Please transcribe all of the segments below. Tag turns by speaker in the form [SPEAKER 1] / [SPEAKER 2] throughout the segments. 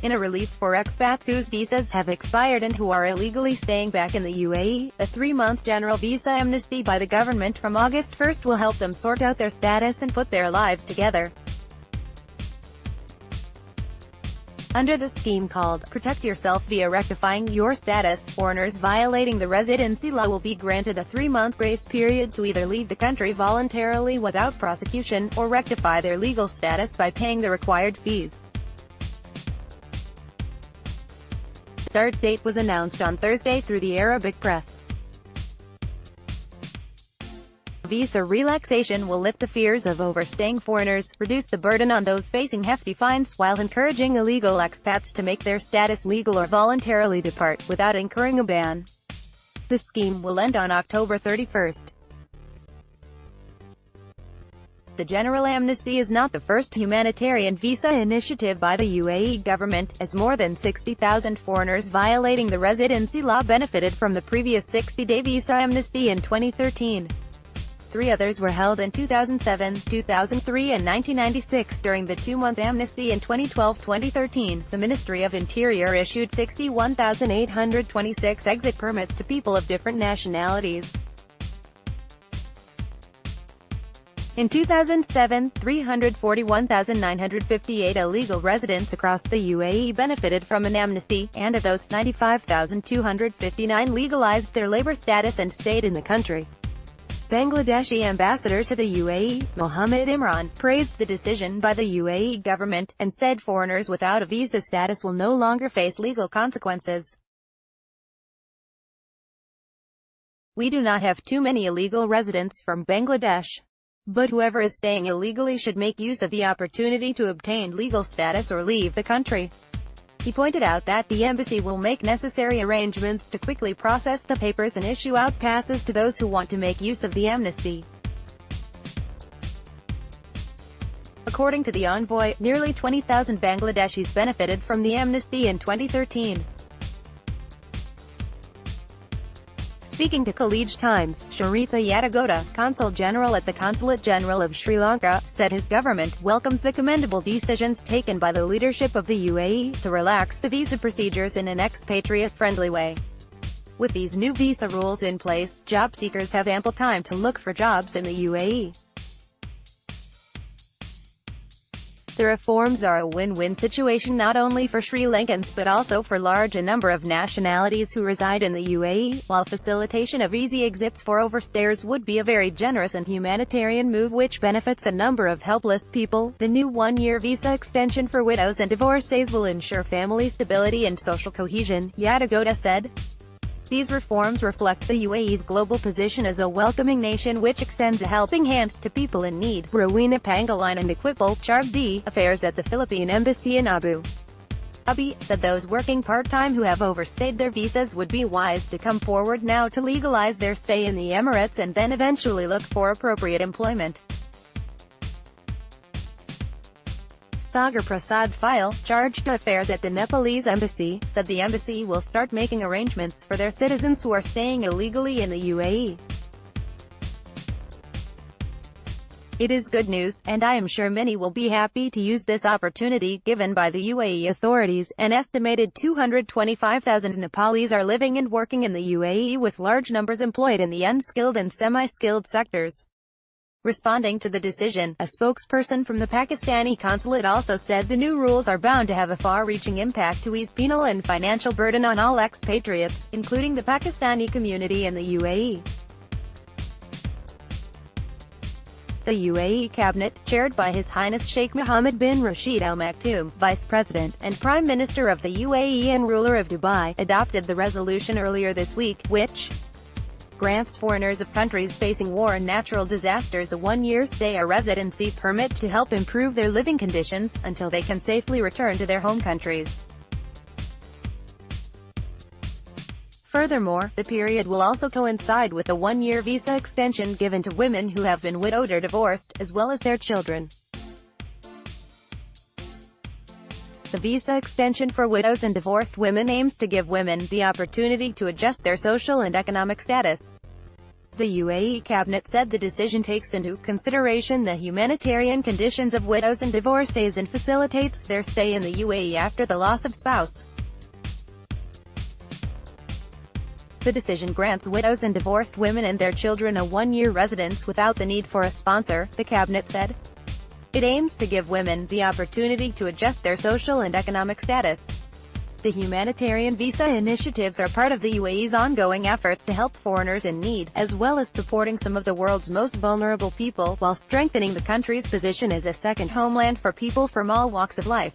[SPEAKER 1] In a relief for expats whose visas have expired and who are illegally staying back in the UAE, a 3-month general visa amnesty by the government from August 1 will help them sort out their status and put their lives together. Under the scheme called Protect Yourself via Rectifying Your Status, foreigners violating the residency law will be granted a 3-month grace period to either leave the country voluntarily without prosecution, or rectify their legal status by paying the required fees. Start date was announced on Thursday through the Arabic press. Visa relaxation will lift the fears of overstaying foreigners, reduce the burden on those facing hefty fines, while encouraging illegal expats to make their status legal or voluntarily depart, without incurring a ban. The scheme will end on October 31. The general amnesty is not the first humanitarian visa initiative by the UAE government, as more than 60,000 foreigners violating the residency law benefited from the previous 60-day visa amnesty in 2013. 3 others were held in 2007, 2003 and 1996. During the 2-month amnesty in 2012-2013, the Ministry of Interior issued 61,826 exit permits to people of different nationalities. In 2007, 341,958 illegal residents across the UAE benefited from an amnesty, and of those, 95,259 legalized their labor status and stayed in the country. Bangladeshi ambassador to the UAE, Mohammed Imran, praised the decision by the UAE government, and said foreigners without a visa status will no longer face legal consequences. "We do not have too many illegal residents from Bangladesh. But whoever is staying illegally should make use of the opportunity to obtain legal status or leave the country." He pointed out that the embassy will make necessary arrangements to quickly process the papers and issue out passes to those who want to make use of the amnesty. According to the envoy, nearly 20,000 Bangladeshis benefited from the amnesty in 2013. Speaking to Khaleej Times, Sharitha Yadagoda, Consul General at the Consulate General of Sri Lanka, said his government welcomes the commendable decisions taken by the leadership of the UAE to relax the visa procedures in an expatriate-friendly way. With these new visa rules in place, job seekers have ample time to look for jobs in the UAE. The reforms are a win-win situation not only for Sri Lankans but also for large a number of nationalities who reside in the UAE, while facilitation of easy exits for overstayers would be a very generous and humanitarian move which benefits a number of helpless people. The new 1-year visa extension for widows and divorcees will ensure family stability and social cohesion, Yadagoda said. These reforms reflect the UAE's global position as a welcoming nation which extends a helping hand to people in need. Rowena Pangilinan and Equipal Chargdi, affairs at the Philippine Embassy in Abu Dhabi, said those working part-time who have overstayed their visas would be wise to come forward now to legalize their stay in the Emirates and then eventually look for appropriate employment. Sagar Prasad File, charged to affairs at the Nepalese embassy, said the embassy will start making arrangements for their citizens who are staying illegally in the UAE. "It is good news, and I am sure many will be happy to use this opportunity given by the UAE authorities." An estimated 225,000 Nepalese are living and working in the UAE, with large numbers employed in the unskilled and semi-skilled sectors. Responding to the decision, a spokesperson from the Pakistani consulate also said the new rules are bound to have a far-reaching impact to ease penal and financial burden on all expatriates, including the Pakistani community in the UAE. The UAE cabinet, chaired by His Highness Sheikh Mohammed bin Rashid Al Maktoum, Vice President and Prime Minister of the UAE and ruler of Dubai, adopted the resolution earlier this week, which grants foreigners of countries facing war and natural disasters a 1-year stay or residency permit to help improve their living conditions, until they can safely return to their home countries. Furthermore, the period will also coincide with a 1-year visa extension given to women who have been widowed or divorced, as well as their children. The visa extension for widows and divorced women aims to give women the opportunity to adjust their social and economic status. The UAE cabinet said the decision takes into consideration the humanitarian conditions of widows and divorcees and facilitates their stay in the UAE after the loss of spouse. The decision grants widows and divorced women and their children a one-year residence without the need for a sponsor, the cabinet said. It aims to give women the opportunity to adjust their social and economic status. The humanitarian visa initiatives are part of the UAE's ongoing efforts to help foreigners in need, as well as supporting some of the world's most vulnerable people, while strengthening the country's position as a second homeland for people from all walks of life.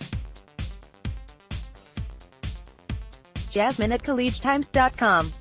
[SPEAKER 1] Jasmine at collegetimes.com